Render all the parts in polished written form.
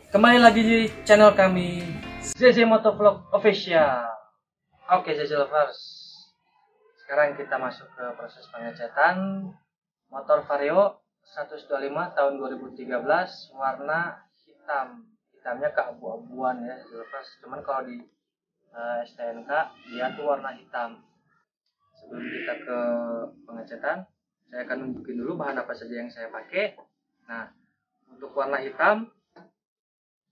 Kembali lagi di channel kami ZZ Motovlog Official. Oke ZZ Lovers, sekarang kita masuk ke proses pengecatan motor Vario 125 tahun 2013 warna hitam. Hitamnya keabu-abuan ya ZZ Lovers. Cuman kalau di STNK dia tuh warna hitam. Sebelum kita ke pengecatan, saya akan nunjukin dulu bahan apa saja yang saya pakai. Nah, untuk warna hitam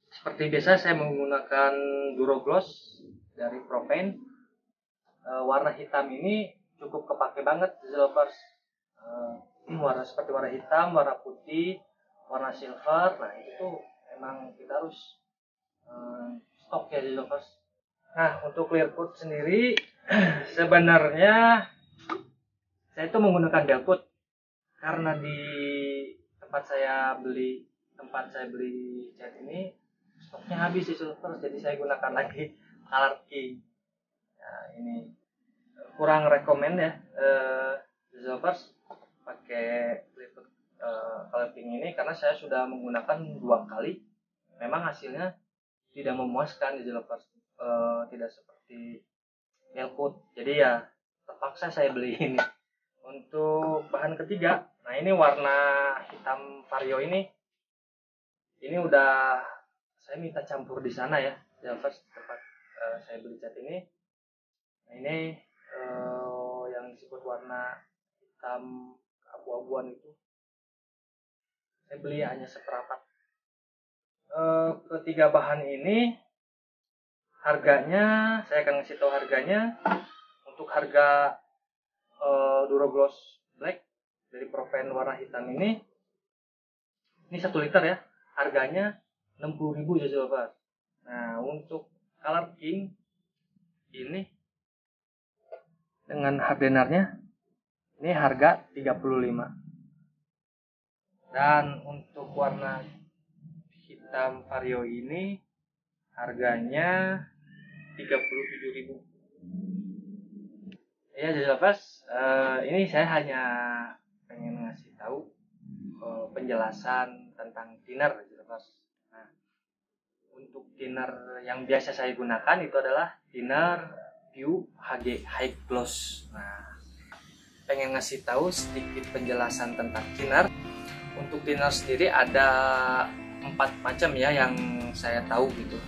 seperti biasa saya menggunakan Durogloss dari Propain. Warna hitam ini cukup kepake banget ZZ Lovers. Warna seperti warna hitam, warna putih, warna silver. Nah itu tuh emang kita harus stok ya ZZ Lovers. Nah untuk clear coat sendiri sebenarnya saya itu menggunakan Delcoat karena di tempat saya beli cat ini stoknya habis ZZ Lovers, jadi saya gunakan lagi Color King. Nah, ini kurang rekomend ya ZZ Lovers pakai Color King ini karena saya sudah menggunakan 2 kali. Memang hasilnya tidak memuaskan ZZ Lovers, tidak seperti Delcoat. Jadi ya terpaksa saya beli ini. Untuk bahan ketiga, nah ini warna hitam Vario ini udah saya minta campur di sana ya, Lovers, tempat saya beli cat ini. Nah ini yang disebut warna hitam abu-abuan itu saya beli hanya seperempat. Ketiga bahan ini harganya saya akan ngasih tahu harganya. Untuk harga Durogloss Black dari Propain warna hitam ini 1 liter ya, harganya 60.000 ZZ Lovers. Nah untuk Color King ini dengan hardenarnya ini harga 35. Dan untuk warna hitam Vario ini harganya 37.000. Ya ZZ Lovers, ini saya hanya pengen ngasih tahu penjelasan tentang thinner ZZ Lovers. Nah, untuk thinner yang biasa saya gunakan itu adalah thinner View HG High Gloss. Nah, pengen ngasih tahu sedikit penjelasan tentang thinner. Untuk thinner sendiri ada 4 macam ya yang saya tahu gitu.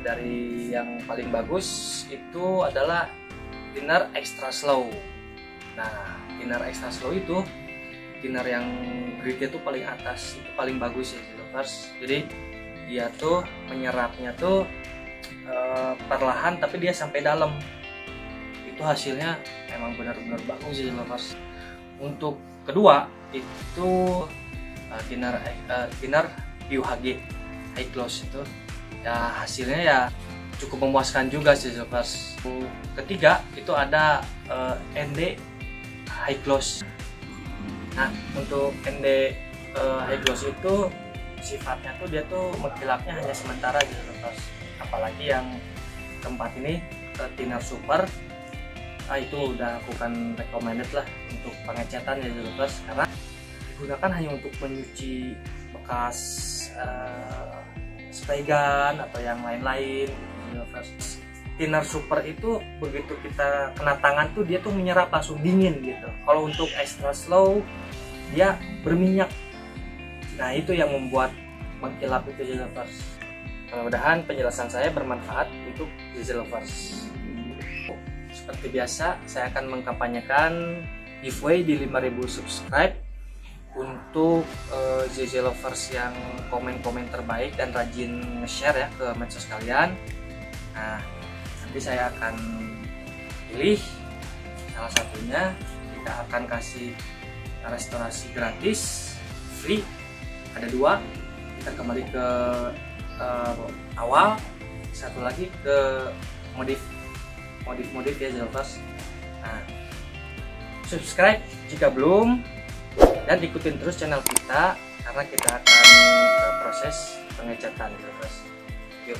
Dari yang paling bagus itu adalah thinner extra slow. Nah, thinner extra slow itu thinner yang grade itu paling atas, itu paling bagus ya ZZ Lovers. Jadi dia tuh menyerapnya tuh perlahan tapi dia sampai dalam. Itu hasilnya emang benar-benar bagus ZZ Lovers. Untuk kedua itu thinner UHG High Gloss itu ya hasilnya ya cukup memuaskan juga ZZ Lovers. Ketiga itu ada ND High Gloss. Nah untuk ND High Gloss itu sifatnya tuh dia tuh mengkilapnya hanya sementara ZZ Lovers. Apalagi yang keempat ini thinner super, itu udah bukan recommended lah untuk pengecatan ya ZZ Lovers, karena digunakan hanya untuk menyuci bekas spray gun atau yang lain-lain. Thinner super itu begitu kita kena tangan tuh dia tuh menyerap langsung dingin gitu. Kalau untuk extra slow dia berminyak. Nah itu yang membuat mengkilap itu ZZ Lovers. Mudah-mudahan penjelasan saya bermanfaat untuk ZZ Lovers. Seperti biasa saya akan mengkampanyekan giveaway di 5.000 subscribe untuk ZZ Lovers yang komen-komen terbaik dan rajin nge-share ya ke medsos kalian. Nah nanti saya akan pilih salah satunya, kita akan kasih restorasi gratis free. Ada 2, kita kembali ke awal, satu lagi ke modif ya ZZ Lovers. Nah, subscribe jika belum dan ikutin terus channel kita karena kita akan proses pengecatan ZZ Lovers. Yuk.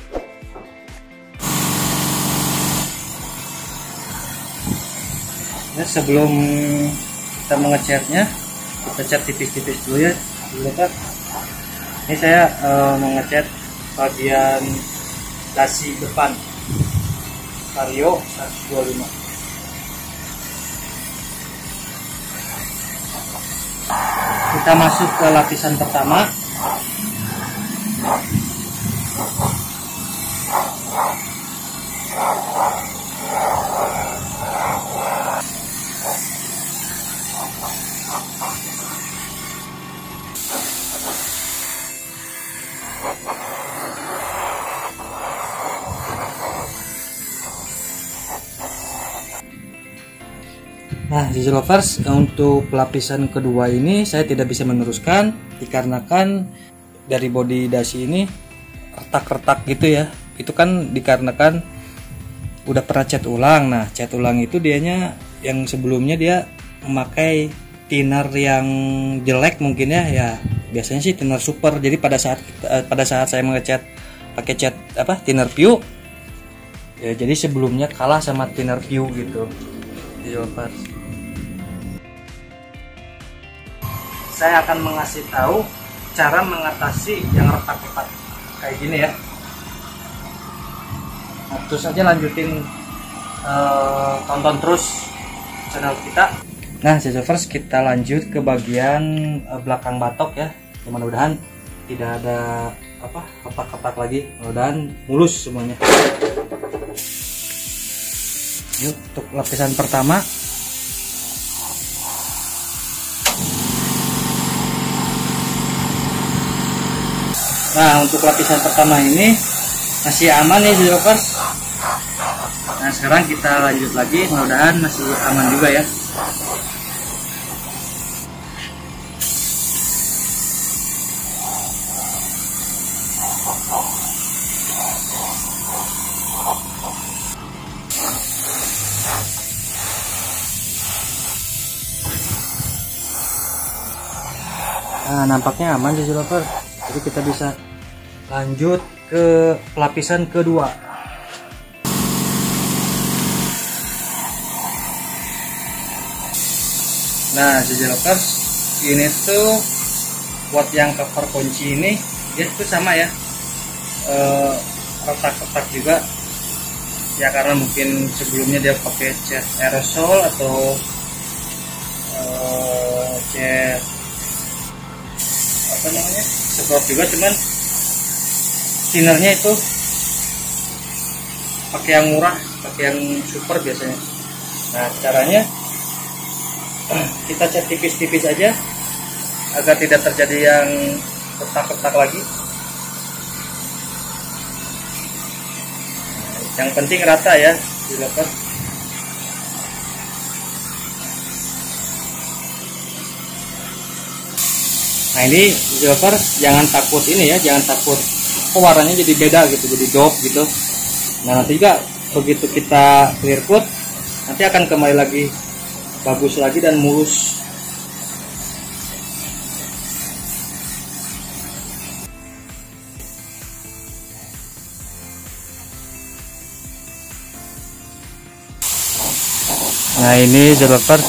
Nah, sebelum kita mengecatnya, kita cat tipis-tipis dulu ya ZZ Lovers. Ini saya mengecat bagian dasi depan Vario 125. Kita masuk ke lapisan pertama. Nah, Jazz Lovers, untuk lapisan kedua ini saya tidak bisa meneruskan dikarenakan dari bodi dasi ini retak-retak gitu ya. Itu kan dikarenakan udah pernah cat ulang. Nah, cat ulang itu dianya yang sebelumnya dia memakai thinner yang jelek mungkin ya. Ya, biasanya sih thinner super. Jadi pada saat saya mengecat pakai cat thinner Pew, ya jadi sebelumnya kalah sama thinner Pew gitu. Jazz Lovers, saya akan mengasih tahu cara mengatasi yang retak-retak kayak gini ya. Nah, terus aja lanjutin tonton terus channel kita. Nah, Jazz Lovers, kita lanjut ke bagian belakang batok ya. Mudah-mudahan tidak ada retak-retak lagi. Mudah-mudahan mulus semuanya. Yuk, untuk lapisan pertama. Nah, untuk lapisan pertama ini masih aman nih Jazz Lovers. Nah, sekarang kita lanjut lagi, mudah-mudahan masih aman juga ya. Nah, nampaknya aman Jazz Lovers. Jadi kita bisa lanjut ke lapisan kedua. Nah, Jazz Lovers, ini tuh buat yang cover kunci ini dia tuh sama ya, retak-retak juga ya, karena mungkin sebelumnya dia pakai cat aerosol atau cat semprot juga, cuman thinnernya itu pakai yang murah, pakai yang super biasanya. Nah, caranya kita cat tipis-tipis aja agar tidak terjadi yang retak-retak lagi. Yang penting rata ya dilakukan. Nah, ini Jazz Lovers, jangan takut ini ya, jangan takut warnanya jadi beda gitu, jadi dope gitu. Nah, nanti juga begitu kita clear coat, nanti akan kembali lagi bagus lagi dan mulus. Nah, ini Jazz Lovers,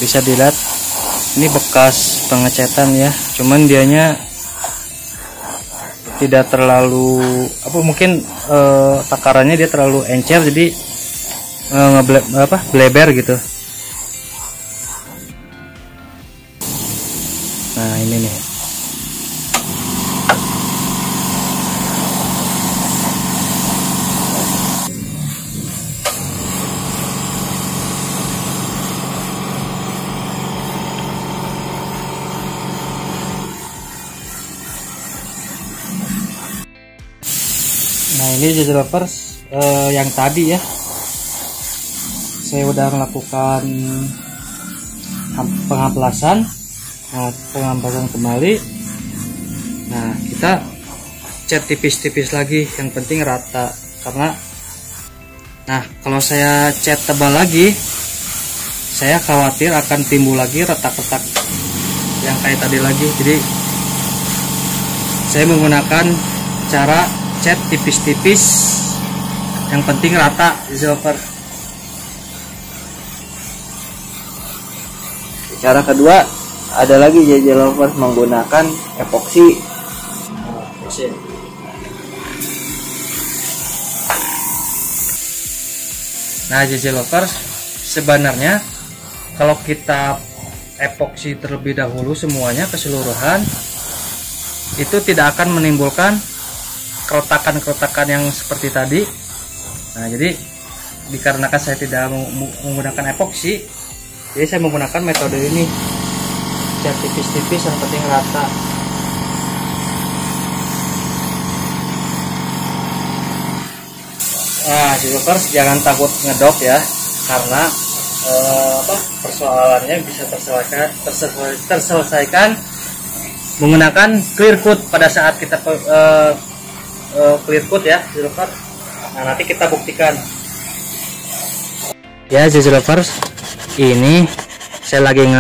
bisa dilihat ini bekas pengecatan ya, cuman dianya tidak terlalu mungkin takarannya dia terlalu encer, jadi bleber gitu. Nah, ini nih. Nah, ini Jazz Lovers, yang tadi ya saya udah melakukan pengamplasan. Nah, pengamplasan kembali. Nah, kita cat tipis-tipis lagi, yang penting rata, karena nah kalau saya cat tebal lagi saya khawatir akan timbul lagi retak-retak yang kayak tadi lagi. Jadi saya menggunakan cara cat tipis-tipis, yang penting rata Jazz Lovers. Cara kedua ada lagi Jazz Lovers menggunakan epoksi. Nah JJ Lovers, sebenarnya kalau kita epoksi terlebih dahulu semuanya keseluruhan, itu tidak akan menimbulkan keretakan-keretakan yang seperti tadi. Nah jadi dikarenakan saya tidak menggunakan epoksi, jadi saya menggunakan metode ini, cat tipis-tipis yang penting rata. Nah Lovers, jangan takut ngedop ya, karena persoalannya bisa terselesaikan menggunakan clear coat pada saat kita clear coat ya Lovers. Nah nanti kita buktikan ya Lovers. Ini saya lagi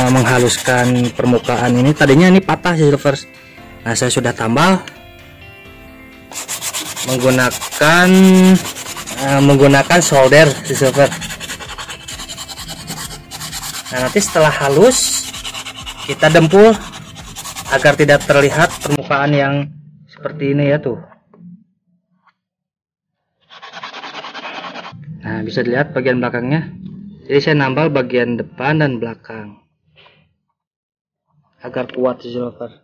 menghaluskan permukaan ini, tadinya ini patah Lovers. Nah saya sudah tambal menggunakan solder Lovers. Nah nanti setelah halus kita dempul agar tidak terlihat permukaan yang seperti ini ya tuh. Nah bisa dilihat bagian belakangnya, jadi saya nambal bagian depan dan belakang agar kuat Lovers.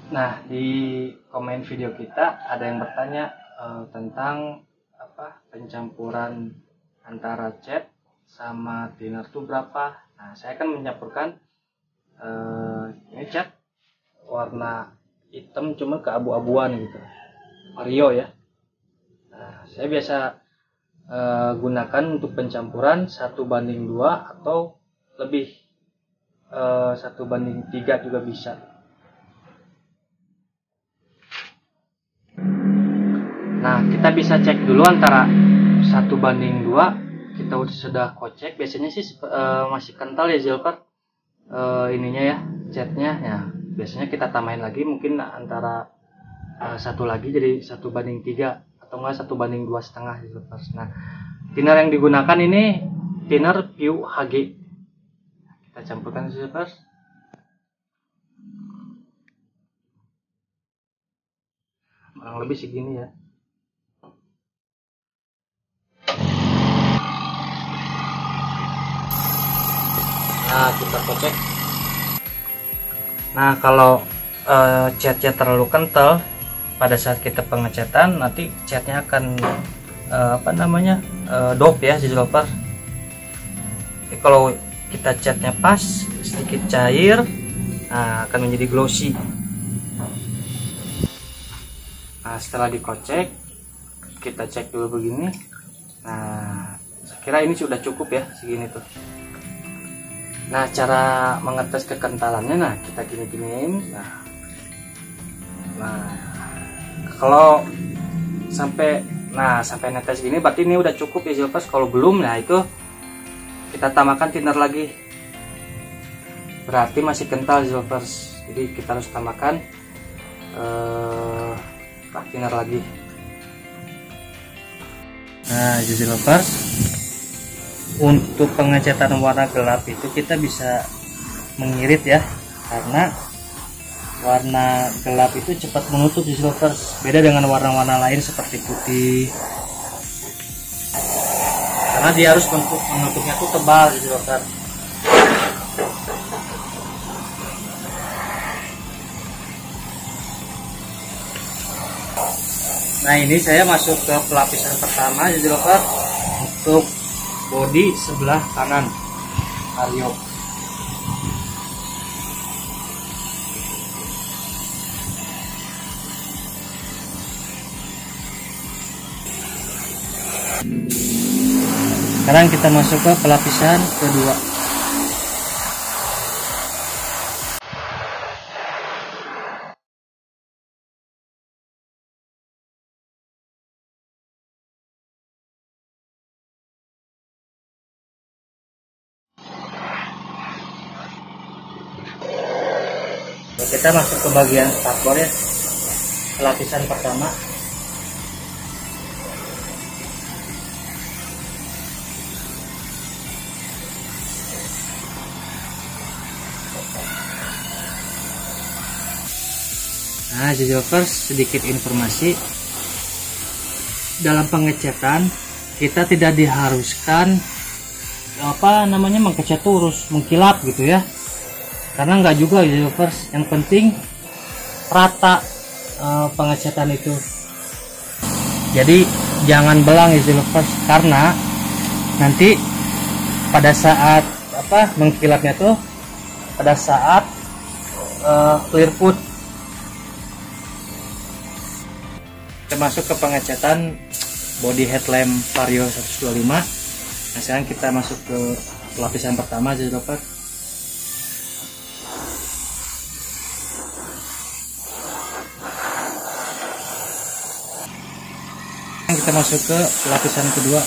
Nah di komen video kita ada yang bertanya tentang pencampuran antara cat sama thinner itu berapa. Nah saya akan mencampurkan ini cat warna hitam cuma keabu-abuan gitu, vario ya. Nah saya biasa gunakan untuk pencampuran 1:2 atau lebih, 1:3 juga bisa. Nah kita bisa cek dulu antara 1:2, kita sudah kocek, biasanya sih masih kental ya Lovers ininya ya, catnya ya. Biasanya kita tambahin lagi mungkin antara satu lagi jadi 1:3 atau enggak 1:2,5 Lovers. Nah thinner yang digunakan ini thinner View HG, kita campurkan Lovers. Kurang lebih segini ya. Nah kita kocek. Nah kalau catnya terlalu kental pada saat kita pengecatan, nanti catnya akan dop ya Lovers. Jadi kalau kita catnya pas, sedikit cair, nah, akan menjadi glossy. Nah setelah dikocek, kita cek dulu begini. Nah saya kira ini sudah cukup ya segini tuh. Nah cara mengetes kekentalannya, nah kita gini-giniin. Nah kalau sampai netes gini berarti ini udah cukup ya Lovers. Kalau belum, nah itu kita tambahkan thinner lagi, berarti masih kental Lovers. Jadi kita harus tambahkan thinner lagi. Nah Lovers, untuk pengecatan warna gelap itu kita bisa mengirit ya, karena warna gelap itu cepat menutup Lovers, beda dengan warna-warna lain seperti putih, karena dia harus menutupnya tuh tebal Lovers. Nah ini saya masuk ke pelapisan pertama Lovers, untuk bodi sebelah kanan vario. Sekarang kita masuk ke pelapisan kedua. Kita masuk ke bagian spakbor ya, lapisan pertama. Nah, jadi lovers, sedikit informasi. Dalam pengecatan kita tidak diharuskan mengecet terus, mengkilap gitu ya. Karena nggak juga jadi lovers. Yang penting rata pengecatan itu. Jadi jangan belang ya lovers, karena nanti pada saat mengkilapnya tuh pada saat clear coat. Kita masuk ke pengecatan body headlamp Vario 125. Nah, sekarang kita masuk ke lapisan pertama aja dapat. Kita masuk ke lapisan kedua.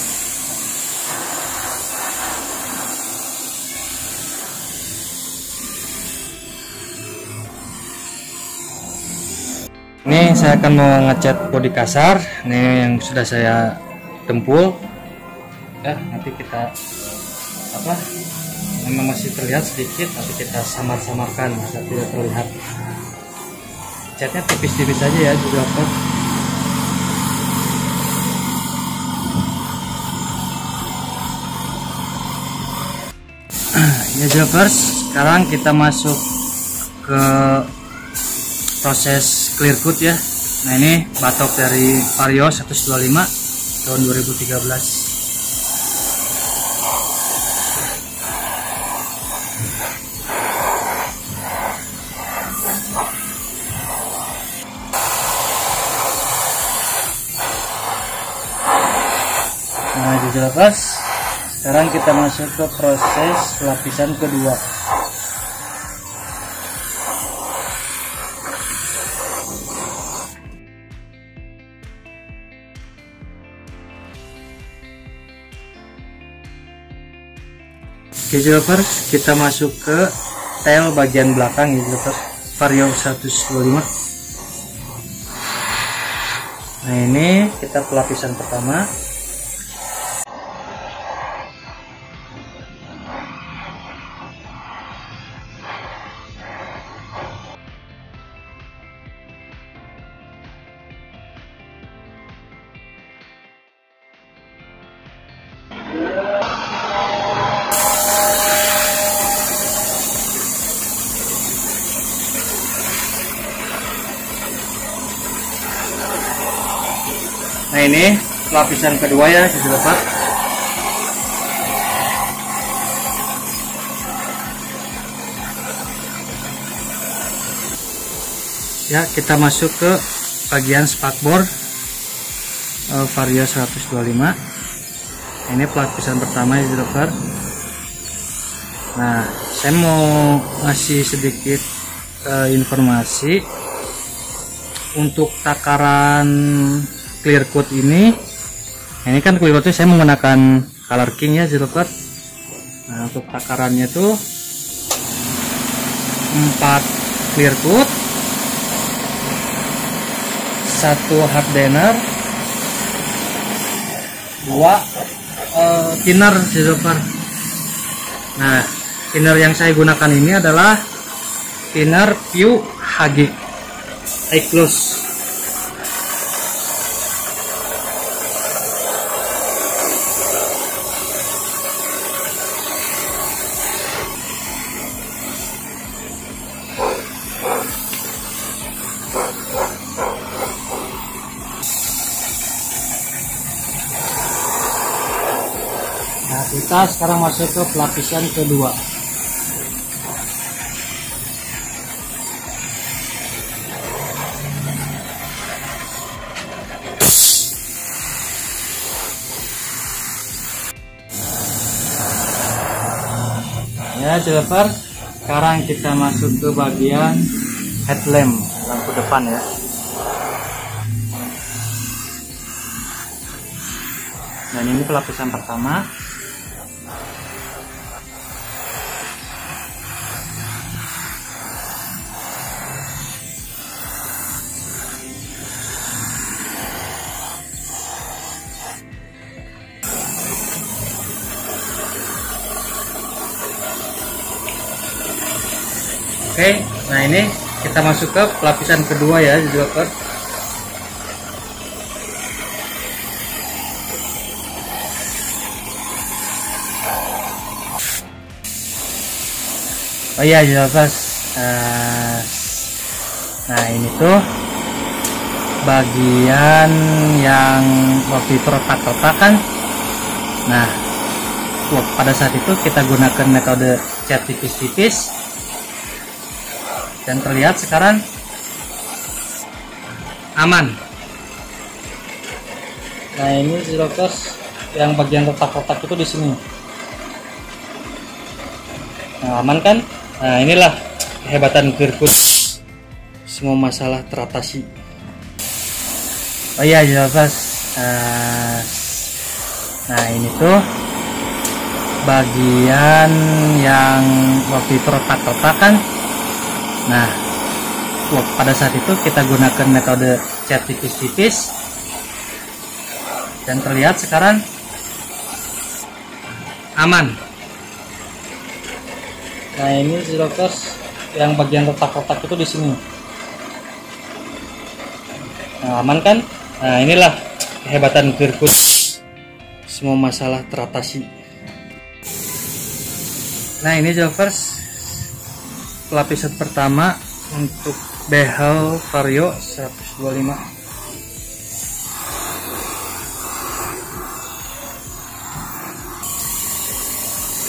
Ini saya akan mengecat bodi kasar. Ini yang sudah saya tempul. Ya, nanti kita memang masih terlihat sedikit, tapi kita samar-samarkan agar tidak terlihat. Catnya tipis-tipis saja ya juga ya Jovers. Sekarang kita masuk ke proses clear coat ya. Nah, ini batok dari Vario 125 tahun 2013. Nah, jelas. Sekarang kita masuk ke proses lapisan kedua. Oke lovers, kita masuk ke tail bagian belakang ya lovers, Vario 125. Nah, ini kita pelapisan pertama. Nah, ini lapisan kedua ya sudah dapat. Ya, kita masuk ke bagian spakbor Vario 125. Ini lapisan pertama ya sudah dapat. Nah, saya mau ngasih sedikit informasi untuk takaran clear coat ini. Ini kan clear coatnya saya menggunakan Color King ya Zilpert. Nah, untuk takarannya tuh 4 clear coat, 1 hardener, 2 thinner Zilpert. Nah, thinner yang saya gunakan ini adalah thinner Pew HG High Gloss. Nah, kita sekarang masuk ke pelapisan kedua. Ya, Silver. Sekarang kita masuk ke bagian headlamp, lampu depan ya. Dan ini pelapisan pertama. Oke, nah ini kita masuk ke pelapisan kedua ya, developer. Oh iya, developers. Nah ini tuh bagian yang waktu itu retak-retak kan. Nah pada saat itu kita gunakan metode cat tipis-tipis dan terlihat sekarang aman. Nah ini developers yang bagian retak-retak itu di sini. Nah aman kan? Nah inilah kehebatan Clearcoat, semua masalah teratasi. Oh iya developers. Nah ini tuh bagian yang waktu itu retak-retak kan. Nah pada saat itu kita gunakan metode cat tipis-tipis dan terlihat sekarang aman. Nah ini developers yang bagian retak-retak itu di sini. Nah aman kan? Nah inilah kehebatan Clearcoat, semua masalah teratasi. Nah ini developers pelapisan pertama untuk behel Vario 125.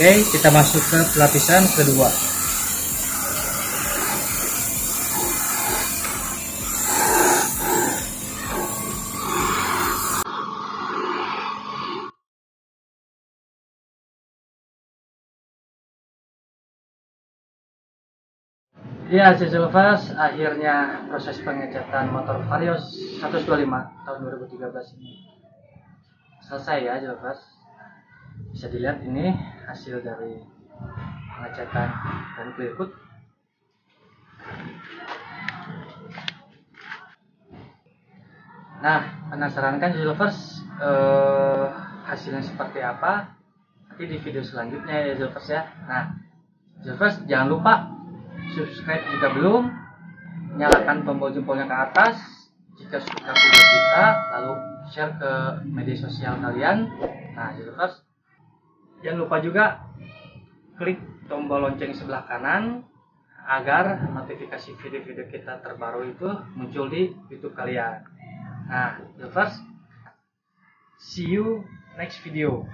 Oke, kita masuk ke pelapisan kedua. Ya, developers, akhirnya proses pengecatan motor Vario 125 tahun 2013 ini selesai ya, developers. Bisa dilihat ini hasil dari pengecatan dan Clearcoat. Nah, penasaran kan developers hasilnya seperti apa? Nanti di video selanjutnya ya developers ya. Nah, developers jangan lupa subscribe jika belum, nyalakan tombol jempolnya ke atas jika suka video kita, lalu share ke media sosial kalian. Nah developers, jangan lupa juga klik tombol lonceng sebelah kanan agar notifikasi video-video kita terbaru itu muncul di YouTube kalian. Nah developers, see you next video.